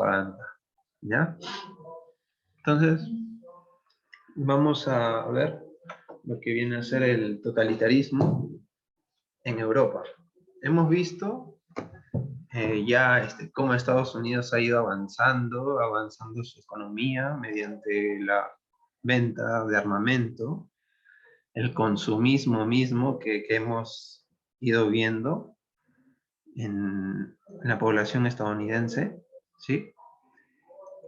propaganda, ¿ya? Entonces, vamos a ver lo que viene a ser el totalitarismo en Europa. Hemos visto ya cómo Estados Unidos ha ido avanzando su economía mediante la venta de armamento, el consumismo mismo que hemos ido viendo en la población estadounidense, ¿sí?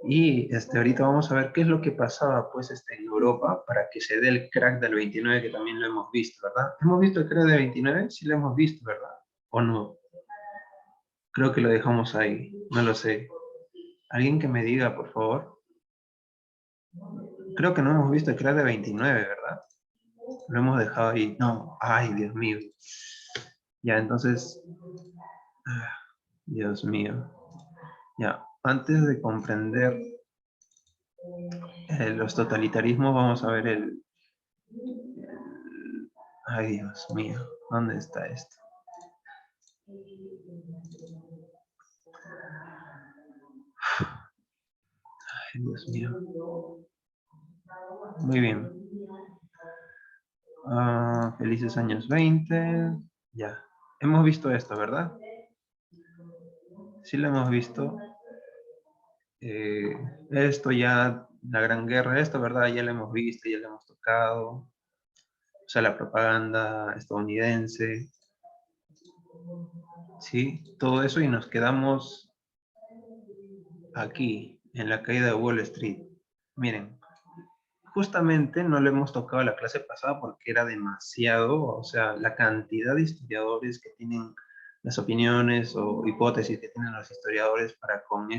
Y ahorita vamos a ver qué es lo que pasaba pues en Europa para que se dé el crack del 29, que también lo hemos visto, ¿verdad? ¿Hemos visto el crack del 29? Sí lo hemos visto, ¿verdad? ¿O no? Creo que lo dejamos ahí, no lo sé. ¿Alguien que me diga, por favor? Creo que no hemos visto el crack del 29, ¿verdad? Lo hemos dejado ahí. No, ay, Dios mío. Ya, entonces... Dios mío. Ya, antes de comprender los totalitarismos, vamos a ver ay, Dios mío, ¿dónde está esto? Ay, Dios mío. Muy bien. Felices años 20. Ya. Hemos visto esto, ¿verdad? Sí lo hemos visto. Esto ya, la Gran Guerra, esto, ¿verdad? Ya lo hemos visto, ya lo hemos tocado. O sea, la propaganda estadounidense. Sí, todo eso y nos quedamos aquí, en la caída de Wall Street. Miren, justamente no lo hemos tocado la clase pasada porque era demasiado, o sea, la cantidad de historiadores que tienen las opiniones o hipótesis que tienen los historiadores para con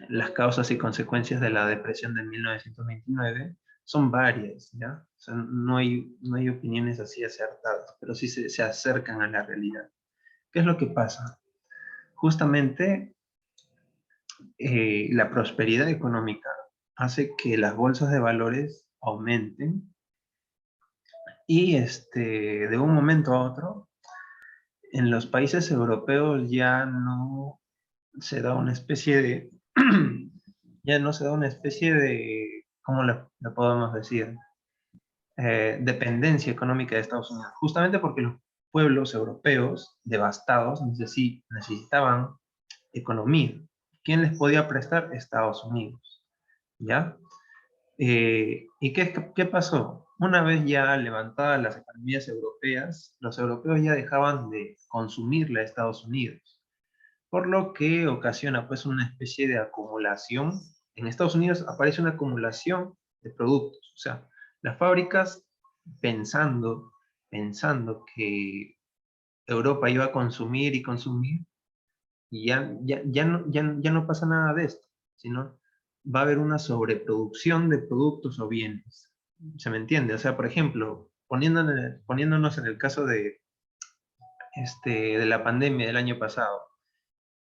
las causas y consecuencias de la depresión de 1929 son varias, ¿ya? O sea, no hay opiniones así acertadas, pero sí se acercan a la realidad. ¿Qué es lo que pasa? Justamente la prosperidad económica hace que las bolsas de valores aumenten y de un momento a otro en los países europeos ya no se da una especie de ya no se da una especie de, ¿cómo le podemos decir? Dependencia económica de Estados Unidos, justamente porque los pueblos europeos devastados necesitaban economía. ¿Quién les podía prestar? Estados Unidos, ¿ya? ¿Y qué pasó? Una vez ya levantadas las economías europeas, los europeos ya dejaban de consumirle a Estados Unidos, por lo que ocasiona pues una especie de acumulación. En Estados Unidos aparece una acumulación de productos, o sea, las fábricas pensando que Europa iba a consumir y consumir, y ya no pasa nada de esto, sino va a haber una sobreproducción de productos o bienes. ¿Se me entiende? O sea, por ejemplo, poniéndonos en el caso de la pandemia del año pasado.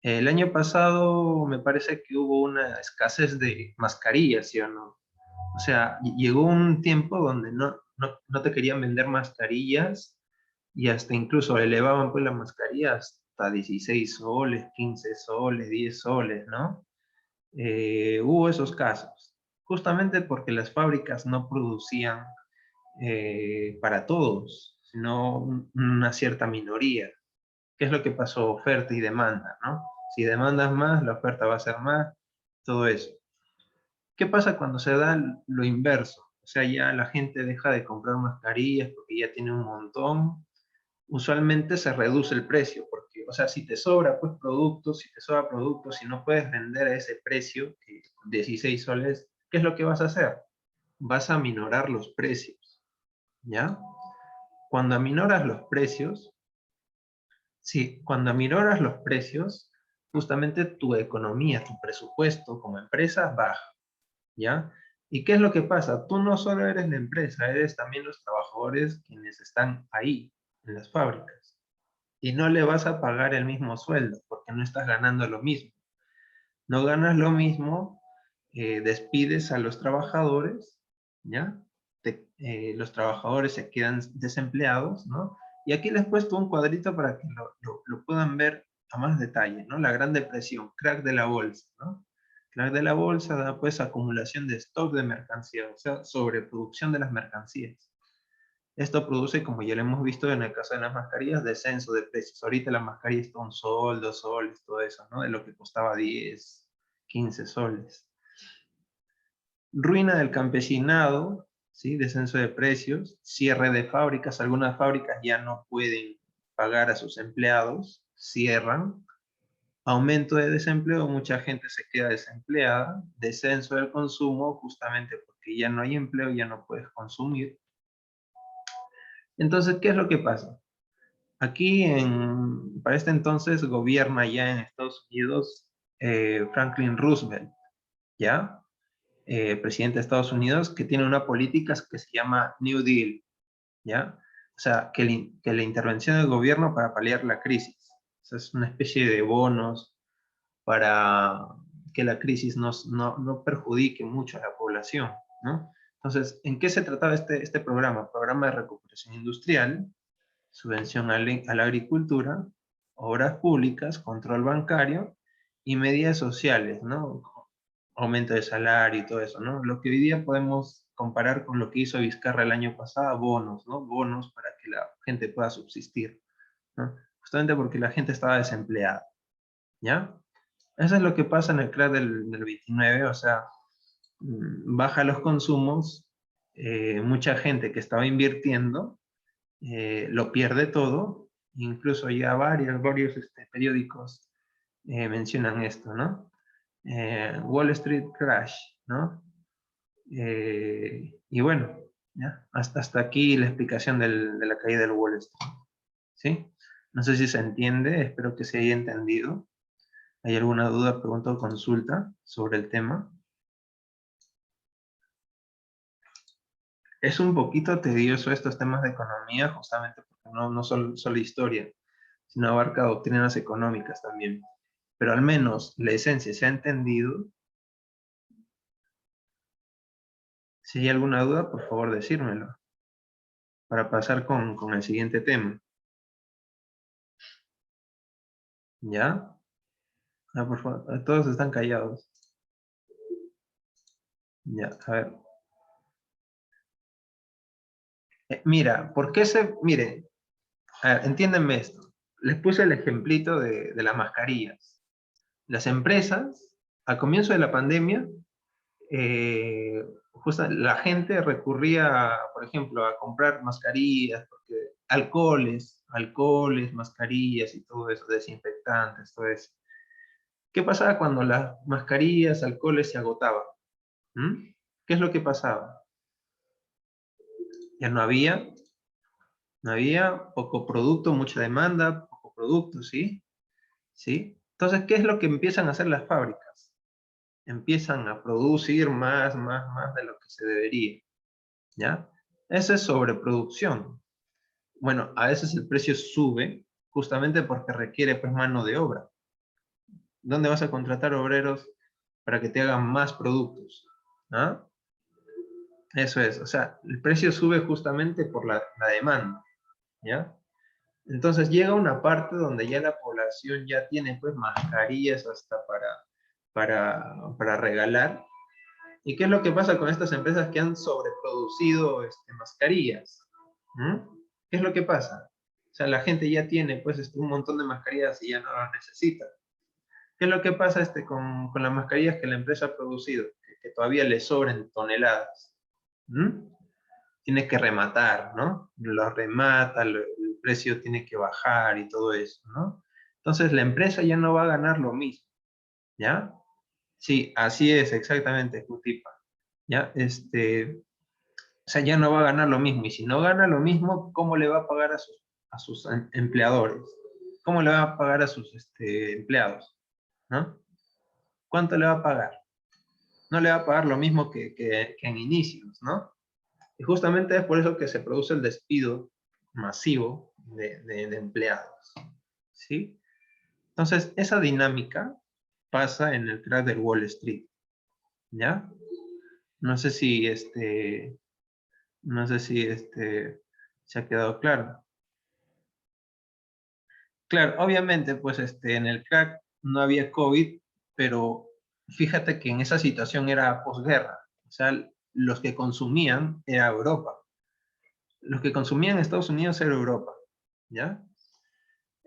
El año pasado me parece que hubo una escasez de mascarillas, ¿sí o no? O sea, llegó un tiempo donde no te querían vender mascarillas y hasta incluso elevaban pues la mascarilla hasta 16 soles, 15 soles, 10 soles, ¿no? Hubo esos casos, justamente porque las fábricas no producían para todos, sino una cierta minoría. ¿Qué es lo que pasó? Oferta y demanda, ¿no? Si demandas más, la oferta va a ser más, todo eso. ¿Qué pasa cuando se da lo inverso? O sea, ya la gente deja de comprar mascarillas porque ya tiene un montón. Usualmente se reduce el precio, porque, o sea, si te sobra pues productos, si te sobra productos, si no puedes vender a ese precio, que 16 soles, ¿qué es lo que vas a hacer? Vas a aminorar los precios, ¿ya? Cuando aminoras los precios, sí, cuando aminoras los precios, justamente tu economía, tu presupuesto como empresa baja, ¿ya? ¿Y qué es lo que pasa? Tú no solo eres la empresa, eres también los trabajadores quienes están ahí, en las fábricas. Y no le vas a pagar el mismo sueldo, porque no estás ganando lo mismo. No ganas lo mismo, despides a los trabajadores, ¿ya? Los trabajadores se quedan desempleados, ¿no? Y aquí les he puesto un cuadrito para que lo puedan ver a más detalle, ¿no? La Gran Depresión, crack de la bolsa, ¿no? Crack de la bolsa da pues acumulación de stock de mercancías, o sea, sobreproducción de las mercancías. Esto produce, como ya lo hemos visto en el caso de las mascarillas, descenso de precios. Ahorita la mascarilla está un sol, 2 soles, todo eso, ¿no? De lo que costaba 10, 15 soles. Ruina del campesinado, ¿sí? Descenso de precios, cierre de fábricas. Algunas fábricas ya no pueden pagar a sus empleados, cierran. Aumento de desempleo, mucha gente se queda desempleada. Descenso del consumo, justamente porque ya no hay empleo, ya no puedes consumir. Entonces, ¿qué es lo que pasa? Aquí, para este entonces, gobierna ya en Estados Unidos Franklin Roosevelt, ¿ya? Presidente de Estados Unidos, que tiene una política que se llama New Deal, ¿ya? O sea, que la intervención del gobierno para paliar la crisis. O sea, es una especie de bonos para que la crisis no perjudique mucho a la población, ¿no? Entonces, ¿en qué se trataba este programa? Programa de recuperación industrial, subvención a la agricultura, obras públicas, control bancario y medidas sociales, ¿no? Aumento de salario y todo eso, ¿no? Lo que hoy día podemos comparar con lo que hizo Vizcarra el año pasado, bonos, ¿no? Bonos para que la gente pueda subsistir, ¿no? Justamente porque la gente estaba desempleada, ¿ya? Eso es lo que pasa en el crash del 29, o sea, baja los consumos, mucha gente que estaba invirtiendo lo pierde todo, incluso ya varios periódicos mencionan esto, ¿no? Wall Street Crash, ¿no? Y bueno, ¿ya? Hasta aquí la explicación de la caída del Wall Street, ¿sí? No sé si se entiende, espero que se haya entendido. ¿Hay alguna duda, pregunta o consulta sobre el tema? Es un poquito tedioso estos temas de economía, justamente porque no solo historia, sino abarca doctrinas económicas también. Pero al menos la esencia se ha entendido. Si hay alguna duda, por favor decírmelo, para pasar con el siguiente tema. ¿Ya? Ah, por favor, todos están callados. Ya, a ver. Mira, ¿por qué Mire, a ver, entiéndanme esto. Les puse el ejemplito de las mascarillas. Las empresas, al comienzo de la pandemia, la gente recurría, por ejemplo, a comprar mascarillas, porque alcoholes, mascarillas y todo eso, desinfectantes, todo eso. ¿Qué pasaba cuando las mascarillas, alcoholes se agotaban? ¿Mm? ¿Qué es lo que pasaba? Ya no había poco producto, mucha demanda, poco producto, ¿sí? ¿Sí? Entonces, ¿qué es lo que empiezan a hacer las fábricas? Empiezan a producir más de lo que se debería, ¿ya? Esa es sobreproducción. Bueno, a veces el precio sube justamente porque requiere pues mano de obra. ¿Dónde vas a contratar obreros para que te hagan más productos? ¿Ah? Eso es, o sea, el precio sube justamente por la demanda, ¿ya? Entonces llega una parte donde ya la población ya tiene pues mascarillas hasta para regalar. ¿Y qué es lo que pasa con estas empresas que han sobreproducido mascarillas? ¿Mm? ¿Qué es lo que pasa? O sea, la gente ya tiene pues un montón de mascarillas y ya no las necesita. ¿Qué es lo que pasa con las mascarillas que la empresa ha producido? Que todavía le sobren toneladas. ¿Mm? Tiene que rematar, ¿no? Lo remata, el precio tiene que bajar y todo eso, ¿no? Entonces la empresa ya no va a ganar lo mismo, ¿ya? Sí, así es, exactamente, Jutipa. ¿Ya? O sea, ya no va a ganar lo mismo. Y si no gana lo mismo, ¿cómo le va a pagar a sus empleadores? ¿Cómo le va a pagar a sus empleados? ¿No? ¿Cuánto le va a pagar? No le va a pagar lo mismo que en inicios, ¿no? Y justamente es por eso que se produce el despido masivo de empleados, ¿sí? Entonces, esa dinámica pasa en el crash del Wall Street, ¿ya? No sé si se ha quedado claro. Claro, obviamente, pues en el crack no había COVID, pero fíjate que en esa situación era posguerra. O sea, los que consumían era Europa. Los que consumían Estados Unidos era Europa, ¿ya?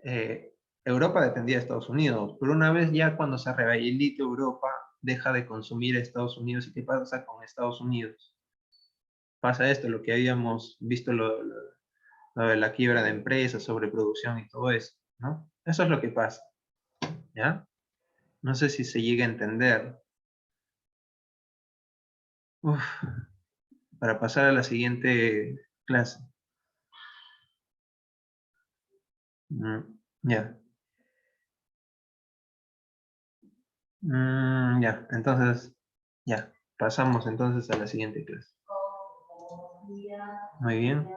Eh, Europa dependía de Estados Unidos, pero una vez ya cuando se rehabilita Europa, deja de consumir Estados Unidos. ¿Y qué pasa con Estados Unidos? Pasa esto, lo que habíamos visto, lo de la quiebra de empresas, sobreproducción y todo eso, ¿no? Eso es lo que pasa, ¿ya? No sé si se llega a entender. Uf, para pasar a la siguiente clase. Ya. Ya, entonces, ya. Pasamos entonces a la siguiente clase. Muy bien.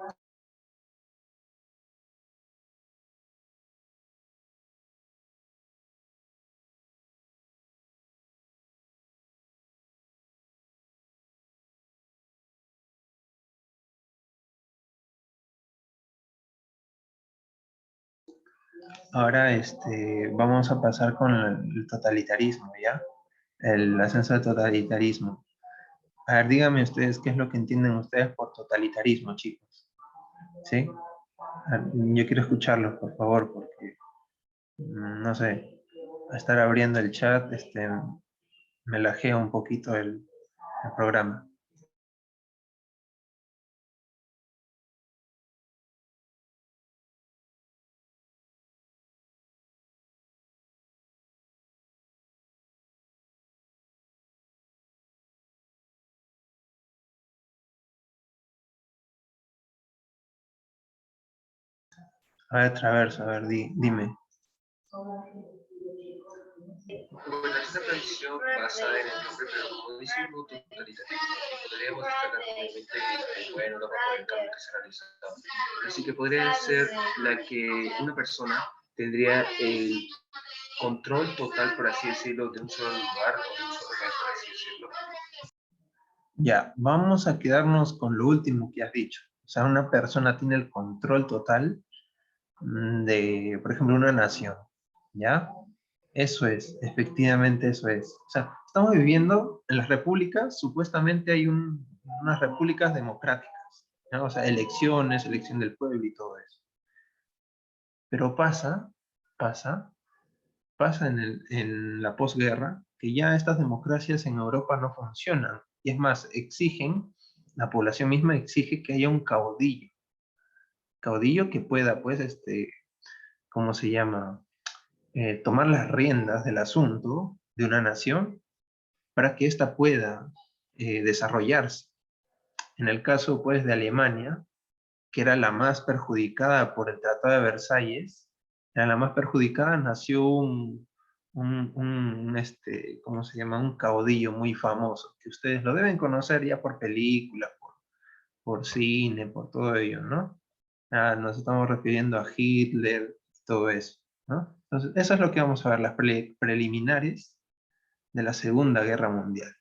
Ahora vamos a pasar con el totalitarismo, ¿ya? El ascenso del totalitarismo. A ver, díganme ustedes qué es lo que entienden ustedes por totalitarismo, chicos. ¿Sí? A ver, yo quiero escucharlos, por favor, porque, no sé, a estar abriendo el chat, me lajea un poquito el programa. A ver, Traverso, a ver, dime. Bueno, esta tradición basada en el nombre, pero como dice un totalitarismo, podríamos destacar obviamente bueno, la forma de cambio que se ha realizado. Así que podría ser la que una persona tendría el control total, por así decirlo, de un solo lugar o de un solo país, por así decirlo. Ya, vamos a quedarnos con lo último que has dicho. O sea, una persona tiene el control total de, por ejemplo, una nación. ¿Ya? Eso es, efectivamente eso es. O sea, estamos viviendo en las repúblicas, supuestamente hay unas repúblicas democráticas, ¿no? O sea, elecciones, elección del pueblo y todo eso. Pero pasa, pasa en la posguerra que ya estas democracias en Europa no funcionan. Y es más, exigen, la población misma exige que haya un caudillo que pueda, pues, ¿cómo se llama? Tomar las riendas del asunto de una nación para que ésta pueda desarrollarse. En el caso, pues, de Alemania, que era la más perjudicada por el Tratado de Versalles, era la más perjudicada, nació ¿cómo se llama? Un caudillo muy famoso, que ustedes lo deben conocer ya por películas, por cine, por todo ello, ¿no? Nos estamos refiriendo a Hitler, todo eso, ¿no? Entonces, eso es lo que vamos a ver, las preliminares de la Segunda Guerra Mundial.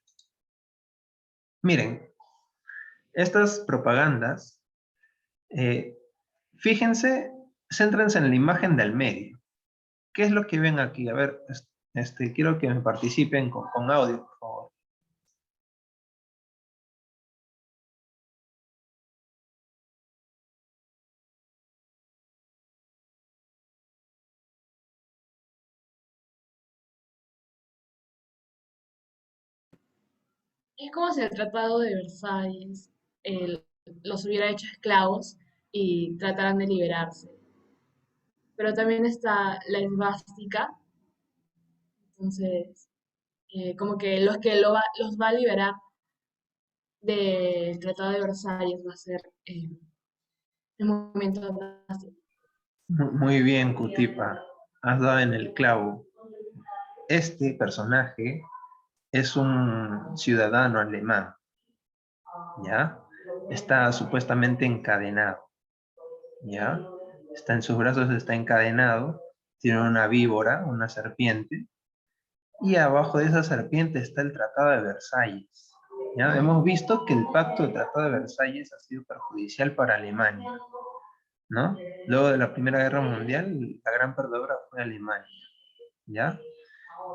Miren, estas propagandas, eh, fíjense, céntrense en la imagen del medio. ¿Qué es lo que ven aquí? A ver, quiero que me participen con audio, por favor. Es como si el Tratado de Versalles los hubiera hecho esclavos y trataran de liberarse. Pero también está la esvástica, entonces, como que los va a liberar del Tratado de Versalles va a ser el movimiento nazi. Muy bien, Cutipa. Has dado en el clavo. Este personaje es un ciudadano alemán, ¿ya? Está supuestamente encadenado, ¿ya? Está en sus brazos, está encadenado, tiene una víbora, una serpiente, y abajo de esa serpiente está el Tratado de Versalles. ¿Ya? Hemos visto que el pacto del Tratado de Versalles ha sido perjudicial para Alemania. ¿no? Luego de la Primera Guerra Mundial, la gran perdedora fue Alemania, ¿ya?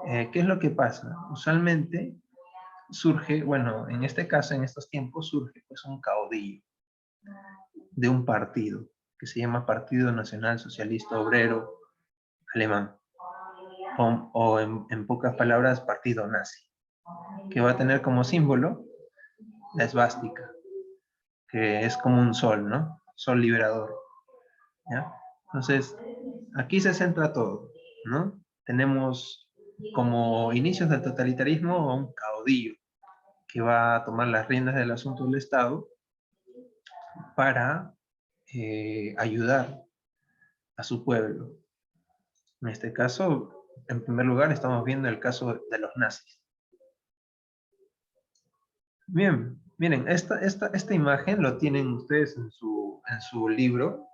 ¿Qué es lo que pasa? Usualmente surge, bueno, en este caso, en estos tiempos, surge pues un caudillo de un partido que se llama Partido Nacional Socialista Obrero Alemán, o en pocas palabras, Partido Nazi, que va a tener como símbolo la esvástica, que es como un sol, ¿no? Sol liberador, ¿ya? Entonces, aquí se centra todo, ¿no? Tenemos como inicios del totalitarismo a un caudillo que va a tomar las riendas del asunto del Estado para ayudar a su pueblo. En este caso, en primer lugar, estamos viendo el caso de los nazis. Bien, miren, esta imagen lo tienen ustedes en su libro,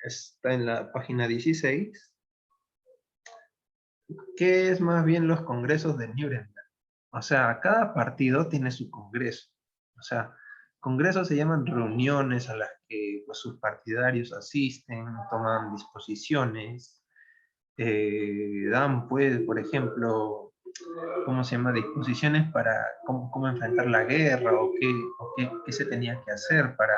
está en la página 16, que es más bien los congresos de Nuremberg. O sea, cada partido tiene su congreso. O sea, congresos se llaman reuniones a las que pues, sus partidarios asisten, toman disposiciones, dan, pues, por ejemplo, ¿cómo se llama? Disposiciones para cómo enfrentar la guerra qué se tenía que hacer para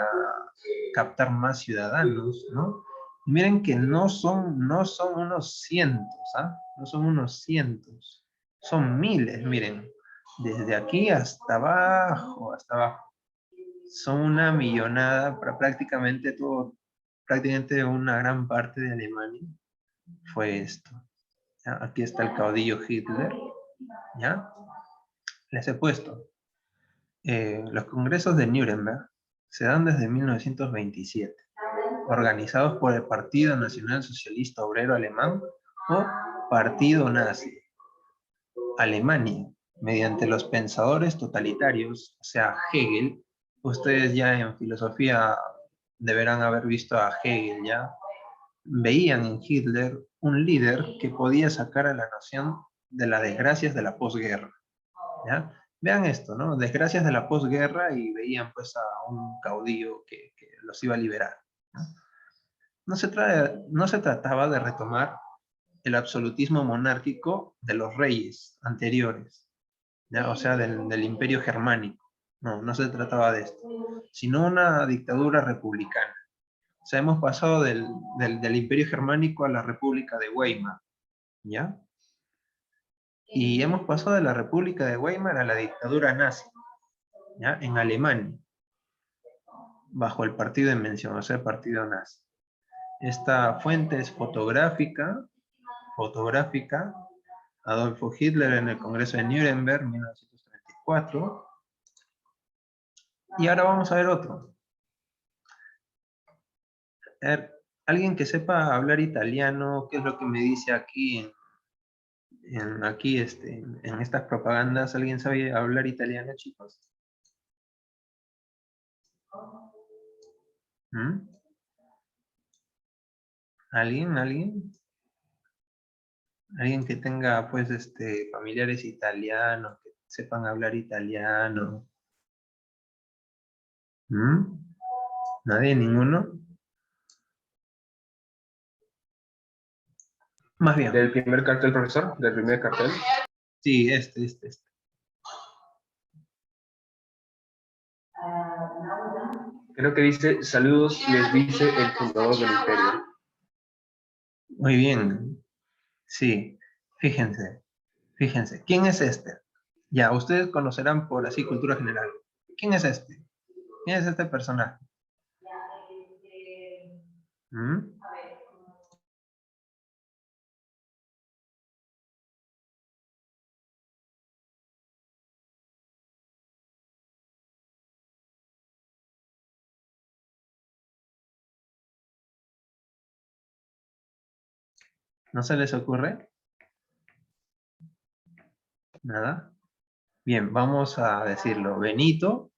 captar más ciudadanos, ¿no? Y miren que no son unos cientos, ¿ah? No son unos cientos, son miles, miren, desde aquí hasta abajo, hasta abajo. Son una millonada para prácticamente todo, prácticamente una gran parte de Alemania fue esto. ¿Ya? Aquí está el caudillo Hitler, ¿ya? Les he puesto. Los congresos de Nuremberg se dan desde 1927, organizados por el Partido Nacional Socialista Obrero Alemán o Partido Nazi. Alemania, mediante los pensadores totalitarios, o sea, Hegel. Ustedes ya en filosofía deberán haber visto a Hegel, ¿ya? Veían en Hitler un líder que podía sacar a la nación de las desgracias de la posguerra, ¿ya? Vean esto, ¿no? Desgracias de la posguerra y veían pues a un caudillo que los iba a liberar, ¿no? No se trataba de retomar el absolutismo monárquico de los reyes anteriores, ¿ya? O sea, del imperio germánico. No se trataba de esto, sino una dictadura republicana. O sea, hemos pasado del imperio germánico a la República de Weimar, ¿ya? Y hemos pasado de la República de Weimar a la dictadura nazi, ¿ya? En Alemania, bajo el partido en mención, o sea, el partido nazi. Esta fuente es fotográfica, Adolfo Hitler en el Congreso de Nuremberg, 1934. Y ahora vamos a ver otro. A ver, alguien que sepa hablar italiano, ¿qué es lo que me dice aquí en estas propagandas? ¿Alguien sabe hablar italiano, chicos? ¿Mm? ¿Alguien? ¿Alguien? Alguien que tenga, pues, familiares italianos, que sepan hablar italiano. ¿Mm? ¿Nadie? ¿Ninguno? Más bien. Del primer cartel, profesor, del primer cartel. Sí, Creo que dice, saludos, les dice el fundador del imperio. Muy bien. Sí, fíjense. Fíjense. ¿Quién es este? Ya, ustedes conocerán por así cultura general. ¿Quién es este? ¿Quién es este personaje? ¿Mm? ¿No se les ocurre? ¿Nada? Bien, vamos a decirlo. Benito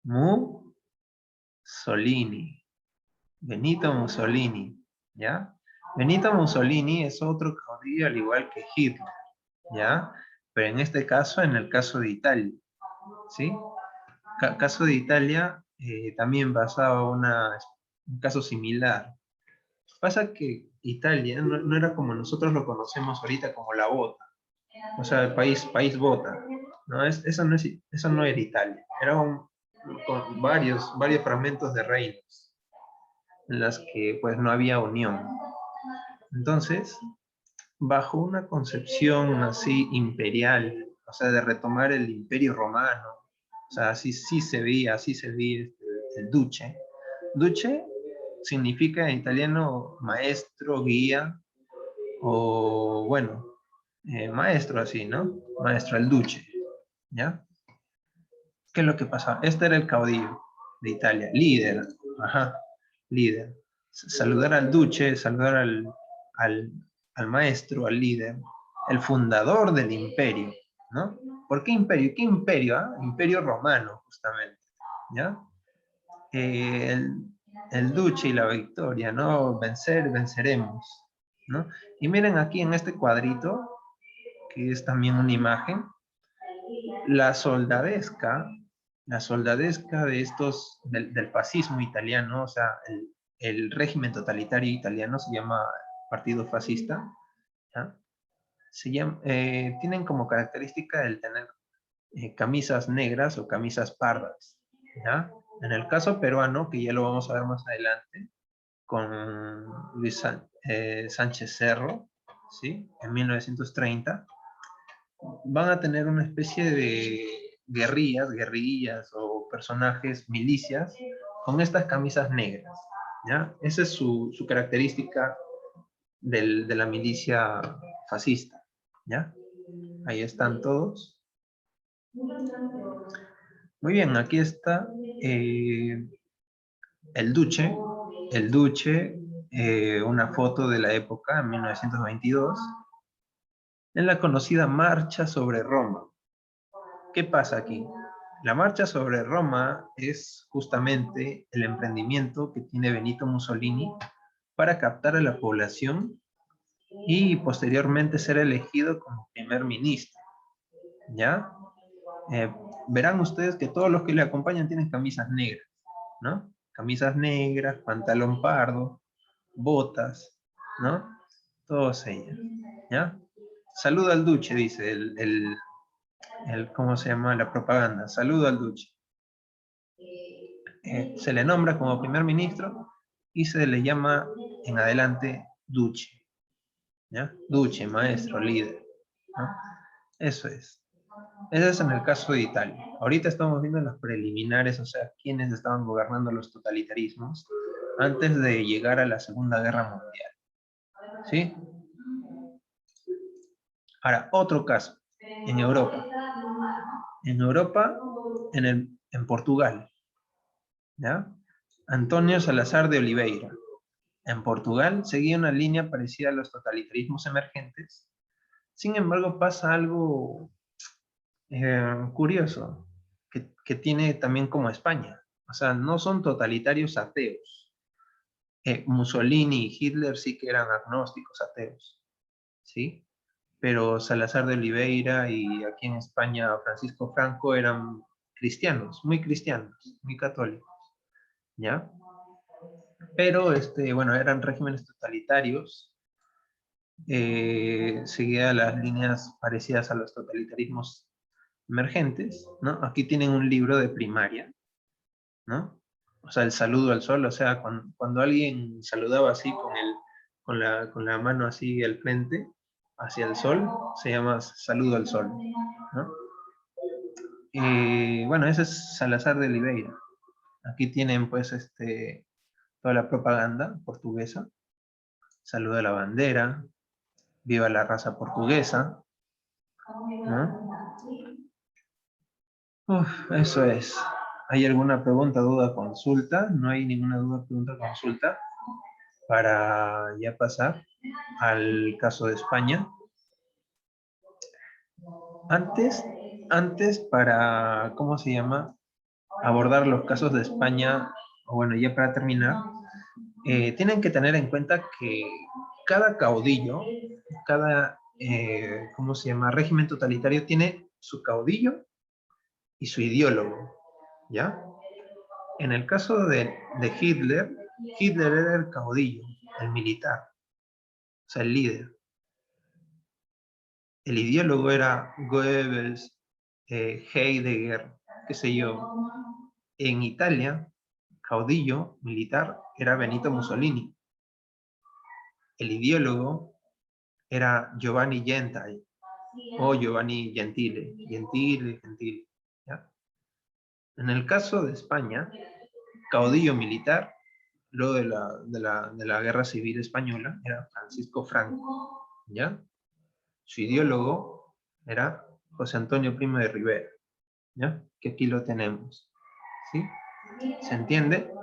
Mussolini. Benito Mussolini, ¿ya? Benito Mussolini es otro caudillo al igual que Hitler, ¿ya? Pero en este caso, en el caso de Italia, ¿sí? Caso de Italia, también pasaba un caso similar. Pasa que Italia no era como nosotros lo conocemos ahorita, como la bota. O sea, el país bota. ¿No? Eso no era Italia. Era con varios fragmentos de reinos en las que pues no había unión. Entonces, bajo una concepción así imperial, o sea, de retomar el imperio romano, o sea, así se veía el duce. Duce significa en italiano maestro, guía, o bueno, maestro así, ¿no? Maestro, el duce, ¿ya? ¿Qué es lo que pasaba? Este era el caudillo de Italia, líder, ajá, líder. Saludar al duce, saludar al maestro, al líder, el fundador del imperio, ¿no? ¿Por qué imperio? ¿Qué imperio? Ah? Imperio romano, justamente, ¿ya? El duce y la victoria, ¿no? Vencer, venceremos, ¿no? Y miren aquí en este cuadrito, que es también una imagen, la soldadesca de estos, del fascismo italiano, o sea, el régimen totalitario italiano se llama Partido Fascista, ¿ya? Tienen como característica el tener camisas negras o camisas pardas, ¿ya? En el caso peruano, que ya lo vamos a ver más adelante, con Luis Sánchez Cerro, ¿sí? En 1930, van a tener una especie de guerrillas o personajes, milicias, con estas camisas negras, ¿ya? Esa es su característica de la milicia fascista, ¿ya? Ahí están todos. Muy bien, aquí está el duce, una foto de la época, en 1922, en la conocida Marcha sobre Roma. ¿Qué pasa aquí? La Marcha sobre Roma es justamente el emprendimiento que tiene Benito Mussolini para captar a la población y posteriormente ser elegido como primer ministro, ¿ya? Verán ustedes que todos los que le acompañan tienen camisas negras, ¿no? Camisas negras, pantalón pardo, botas, ¿no? Todos ellos, ¿ya? Saluda al duce, dice ¿cómo se llama? La propaganda. Saludo al duce. Se le nombra como primer ministro y se le llama en adelante duce, ¿ya? Duce, maestro, líder, ¿no? Eso es. Ese es en el caso de Italia. Ahorita estamos viendo los preliminares, o sea, quiénes estaban gobernando los totalitarismos antes de llegar a la Segunda Guerra Mundial. ¿Sí? Ahora, otro caso, en Europa. En Europa, en Portugal, ¿ya? Antonio Salazar de Oliveira. En Portugal seguía una línea parecida a los totalitarismos emergentes. Sin embargo, pasa algo curioso, que tiene también como España. O sea, no son totalitarios ateos. Mussolini y Hitler sí que eran agnósticos ateos, ¿sí? Pero Salazar de Oliveira y aquí en España Francisco Franco eran cristianos, muy católicos, ¿ya? Pero, bueno, eran regímenes totalitarios, seguía las líneas parecidas a los totalitarismos emergentes, ¿no? Aquí tienen un libro de primaria, ¿no? O sea, el saludo al sol, o sea, cuando alguien saludaba así con la mano así al frente, hacia el sol, se llama saludo al sol, ¿no? Y bueno, ese es Salazar de Oliveira. Aquí tienen pues toda la propaganda portuguesa. Saludo a la bandera, viva la raza portuguesa, ¿no? Eso es. ¿Hay alguna pregunta, duda, consulta? No hay ninguna duda, pregunta, consulta. Para ya pasar al caso de España. Antes para, ¿cómo se llama? Abordar los casos de España, o bueno, ya para terminar, tienen que tener en cuenta que cada caudillo, ¿cómo se llama? Régimen totalitario tiene su caudillo y su ideólogo, ¿ya? En el caso de Hitler, Hitler era el caudillo, el militar, o sea, el líder. El ideólogo era Goebbels, Heidegger, qué sé yo. En Italia, caudillo militar era Benito Mussolini. El ideólogo era Giovanni Gentile o Giovanni Gentile. Gentile. ¿Ya? En el caso de España, caudillo militar, luego de la Guerra Civil Española, era Francisco Franco. ¿Ya? Su ideólogo era José Antonio Primo de Rivera. ¿Ya? Que aquí lo tenemos. ¿Sí? ¿Se entiende?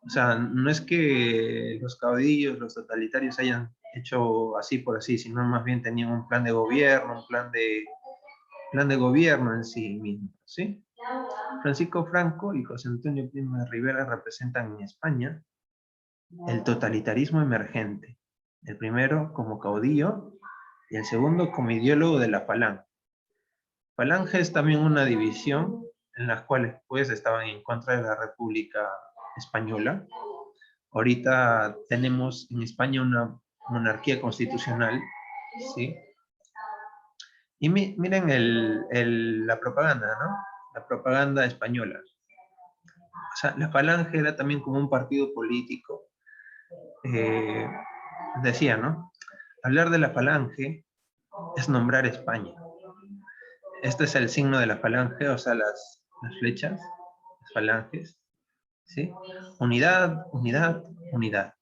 O sea, no es que los caudillos, los totalitarios hayan hecho así por así, sino más bien tenían un plan de gobierno, un plan de gobierno en sí mismo, ¿sí? Francisco Franco y José Antonio Primo de Rivera representan en España el totalitarismo emergente. El primero como caudillo y el segundo como ideólogo de la Falange. Falange es también una división en las cuales pues estaban en contra de la República Española. Ahorita tenemos en España una monarquía constitucional, ¿sí? Y miren la propaganda, ¿no? La propaganda española. O sea, la Falange era también como un partido político. Decía, ¿no? Hablar de la Falange es nombrar España. Este es el signo de la Falange, o sea, las flechas, las falanges, ¿sí? Unidad, unidad, unidad,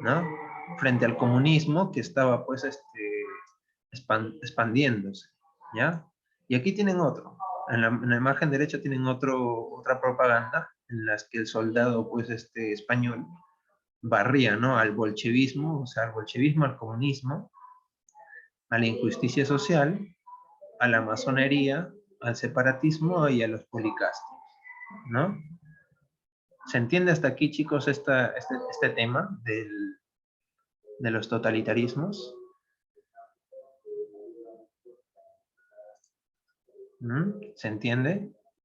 ¿no? Frente al comunismo que estaba, pues, expandiéndose, ¿ya? Y aquí tienen otro. En la margen derecha tienen otra propaganda en las que el soldado, pues, español barría, ¿no? Al bolchevismo, o sea, al bolchevismo, al comunismo, a la injusticia social, a la masonería, al separatismo y a los policastos, ¿no? ¿Se entiende hasta aquí, chicos, este tema de los totalitarismos? ¿Se entiende?